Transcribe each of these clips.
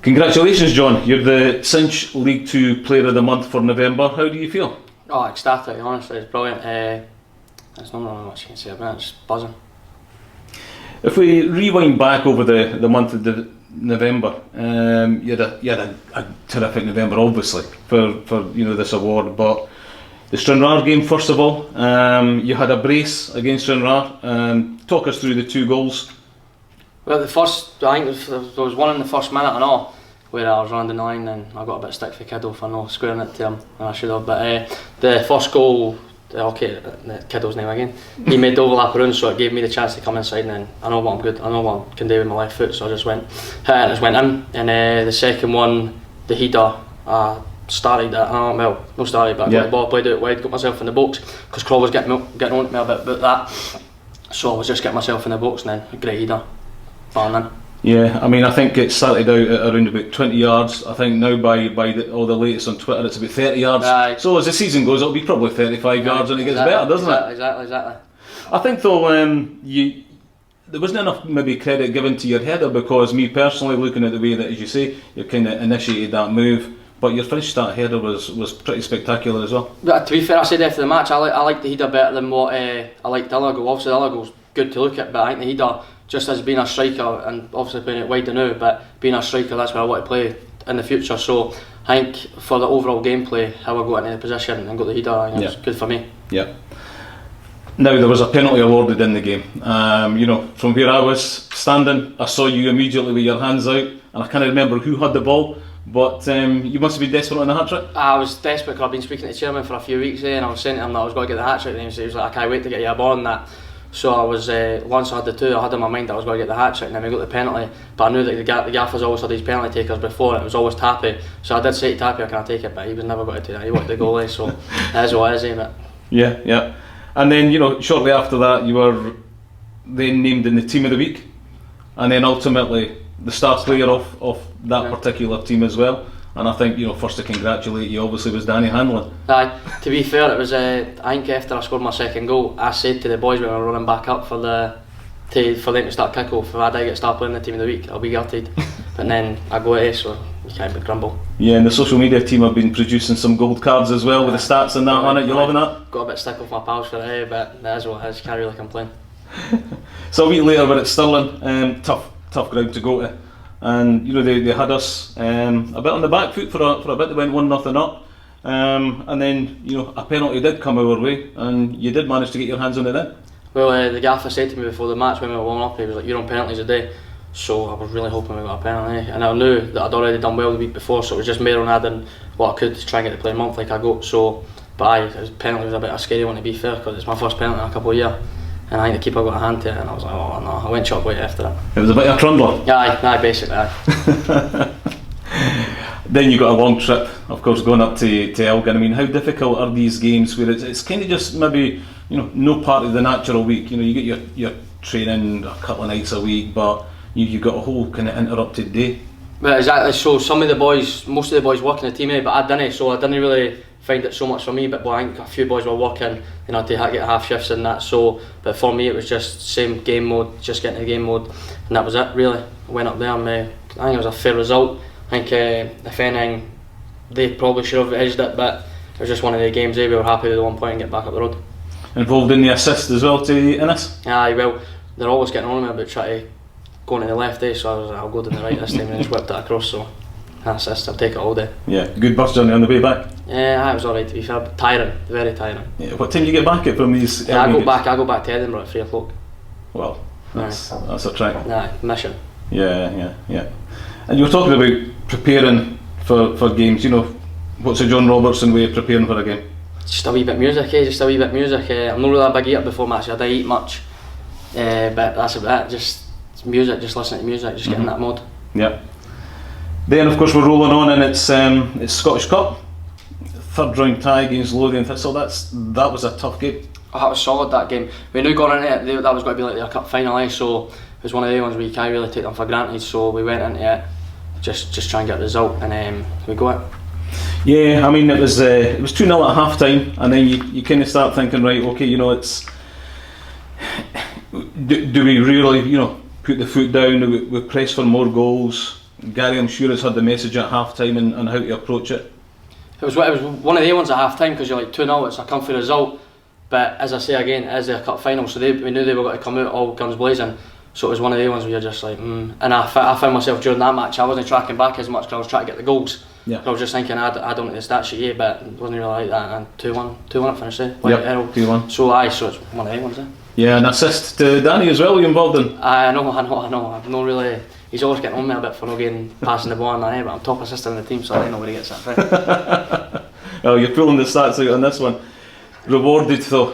Congratulations, John. You're the Cinch League 2 Player of the Month for November. How do you feel? Oh, ecstatic, honestly, it's brilliant. There's not really much you can say about it, it's buzzing. If we rewind back over the month of November, you had a terrific November, obviously, for this award. But the Stranraer game, first of all, you had a brace against Stranraer. Talk us through the 2 goals. Well, I think there was one in the first minute and all, where I was running the line and I got a bit of stick for Kiddo for not squaring it to him, and I should have. But the first goal, the Kiddo's name again, he made the overlap around, so it gave me the chance to come inside, and I know what I'm good, I know what I can do with my left foot, so I just hit it and it just went in. And the second one, the header, started, but I got the ball, played it wide, got myself in the box, because Claw was getting on to me a bit about that, so I was just getting myself in the box, and then a great header. Yeah, I mean, I think it started out at around about 20 yards. I think now by all the latest on Twitter, it's about 30 yards. Aye. So as the season goes, it'll be probably 35 yards, and it gets better, doesn't it? Exactly. I think though, there wasn't enough maybe credit given to your header, because me personally, looking at the way that, as you say, you kind of initiated that move, but your finish that header was pretty spectacular as well. But to be fair, I said after the match, I like the header better than what I liked the other goal. Obviously the other goal's good to look at, but I think the header, just as being a striker, and obviously playing it wide now, but being a striker, that's where I want to play in the future. So I think for the overall gameplay, how I got into the position and got the header, I think it's good for me. Yeah. Now there was a penalty awarded in the game. From where I was standing, I saw you immediately with your hands out, and I can't remember who had the ball, but you must have been desperate on the hat-trick. I was desperate because I've been speaking to the chairman for a few weeks and I was saying to him that I was going to get the hat-trick, and he was like, I can't wait to get you a ball on that. So I was, once I had the 2, I had in my mind that I was going to get the hat-trick, and then we got the penalty, but I knew that the gaffers always had these penalty takers before, and it was always Tappy, so I did say to Tappy, can I take it, but he was never going to do that, he wanted the goalie, so that is what it is, but Yeah. And then, shortly after that, you were then named in the Team of the Week, and then ultimately the star player of that particular team as well. And I think, first to congratulate you obviously was Danny Hanlon. Aye, to be fair, it was, I think after I scored my second goal, I said to the boys when we were running back up for them to start kick-off, if I did get star player in the Team of the Week, I'll be gutted. But then I go at it, so you can't but grumble. Yeah, and the social media team have been producing some gold cards as well with the stats and that on it. You loving that? Got a bit stick off my pals for it, but that is what it is, can't really complain. So a week later we're at Stirling, tough ground to go to. And they had us a bit on the back foot for a bit. They went 1-0 up, and then a penalty did come our way, and you did manage to get your hands on it then. Well, the gaffer said to me before the match when we were warming up, he was like, "You're on penalties a day," so I was really hoping we got a penalty, and I knew that I'd already done well the week before, so it was just more on adding what I could to try and get to play a month like I got. So, but penalty was a bit of a scary one, to be fair, because it's my first penalty in a couple of years. And I think the keeper got a hand to it, and I was like, oh no, I went shot weight after it. It was a bit of a trundler. Aye, basically, aye. Then you got a long trip, of course, going up to Elgin. I mean, how difficult are these games where it's kind of just maybe, no part of the natural week? You get your training a couple of nights a week, but you've got a whole kind of interrupted day. Well, exactly, so most of the boys work in the team, but I didn't, so I didn't really find it so much for me, but I think a few boys were working, to get half shifts in that, so, but for me it was just same game mode, just getting to game mode, and that was it really. I went up there and I think it was a fair result. I think if anything, they probably should have edged it, but it was just one of the games we were happy with the 1 point and get back up the road. Involved in the assist as well to Innes? Aye, well, they're always getting on me about trying to go to the left, so I was like, I'll go down the right this time, and just whipped it across, so assist, I'll take it all day. Yeah, good bus journey on the way back? Yeah, it was alright to be fair, but tiring, very tiring. Yeah, what time do you get back at from these? I go back to Edinburgh at 3 o'clock. Well, that's a track. Nah, mission. Yeah. And you were talking about preparing for games, what's a John Robertson way of preparing for a game? Just a wee bit of music, I'm not really a big eater before match, I don't eat much, but that's about it, just music, just listening to music, just getting in that mode. Yeah. Then of course we're rolling on, and it's Scottish Cup, 3rd round tie against Lothian Thistle. That was a tough game. Oh, that was solid, that game. We knew going into it that was going to be like their cup final, so it was one of the ones where you can't really take them for granted, so we went into it just try and get a result, and we got it. Yeah, I mean it was 2-0 at half time, and then you kind of start thinking, right, okay, it's do we really put the foot down, we press for more goals, Gary, I'm sure, has had the message at half time and how to approach it. It was one of the ones at half time because you're like 2-0, it's a comfy result. But as I say again, it is their cup final, so we knew they were going to come out all guns blazing. So it was one of the ones where you're just like, And I found myself during that match, I wasn't tracking back as much because I was trying to get the goals. Yeah. I was just thinking, I don't get the stat sheet yet, but it wasn't really like that. And 2-1 it finished there. Yep, 2-1. So it's one of the ones there. Yeah, an assist to Danny as well, you involved in? I know. I'm not really. He's always getting on me a bit for not getting passing the ball in that, but I'm top assistant in the team, so I don't know where he gets that from. Oh, you're pulling the stats out on this one. Rewarded though.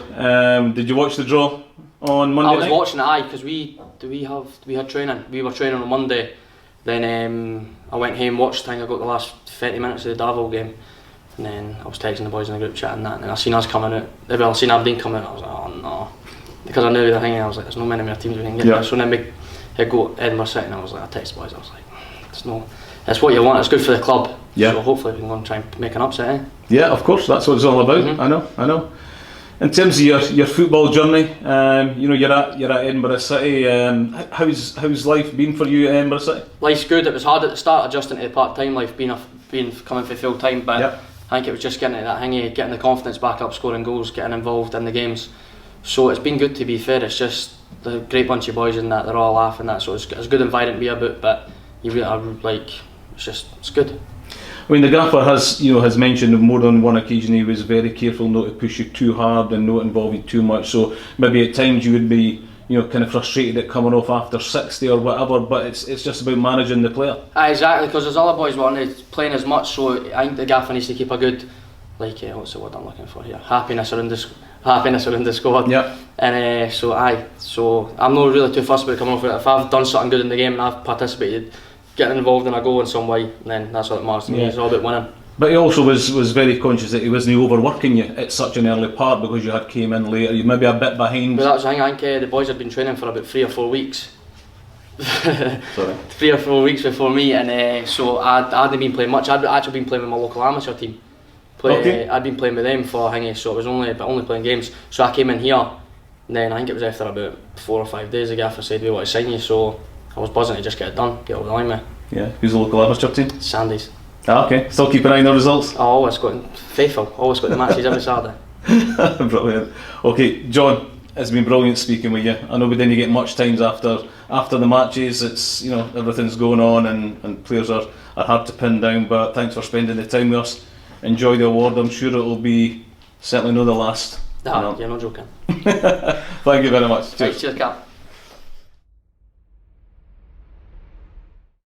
Did you watch the draw on Monday night? I was watching it, because we had training. We were training on Monday. Then I went home, watched. I think I got the last 30 minutes of the Davos game, and then I was texting the boys in the group chat and that. And then I seen us coming out. Well, I seen Aberdeen coming out. I was like, oh no, because I knew the thing. I was like, there's no many more teams we can get. Yeah. So then we go Edinburgh City, and I was like, I text the boys. I was like, it's what you want. It's good for the club. Yeah. So hopefully we can go and try and make an upset. Yeah, of course. That's what it's all about. Mm-hmm. I know. In terms of your football journey, you're at Edinburgh City. How's life been for you at Edinburgh City? Life's good. It was hard at the start adjusting to the part-time life, being coming for full time, but yep. I think it was just getting to that thingy, getting the confidence back up, scoring goals, getting involved in the games. So it's been good, to be fair. It's just a great bunch of boys in that, they're all laughing that, so it's a good environment to be about, but you really it's good. I mean, the gaffer has mentioned on more than one occasion he was very careful not to push you too hard and not involve you too much, so maybe at times you would be kind of frustrated at coming off after 60 or whatever, but it's just about managing the player. Exactly, because there's other boys wanting playing as much, so I think the gaffer needs to keep a good, what's the word I'm looking for here? Happiness around the squad. Yep. And so I'm not really too fussed about coming off with it. If I've done something good in the game and I've participated, getting involved in a goal in some way, then that's all that matters to me. It's all about winning. But he also was very conscious that he wasn't overworking you at such an early part because you had came in later. You maybe a bit behind. But that's the thing. I think the boys had been training for about 3 or 4 weeks. Sorry. 3 or 4 weeks before me, and so I hadn't been playing much. I'd actually been playing with my local amateur team. I'd been playing with them for so it was only playing games. So I came in here, and then I think it was after about 4 or 5 days the gaffer said we want to sign you, so I was buzzing to just get it done, get over the line with. Yeah, who's the local amateur team? Sandys. Okay, still keep an eye on the results? I always got faithful, always got the matches every Saturday. Brilliant. Okay, John, it's been brilliant speaking with you. I know we didn't get much times after the matches. It's everything's going on and players are hard to pin down, but thanks for spending the time with us. Enjoy the award. I'm sure it'll be certainly not the last. You're not joking. Thank you very much. Cheers. Cheers, Cap.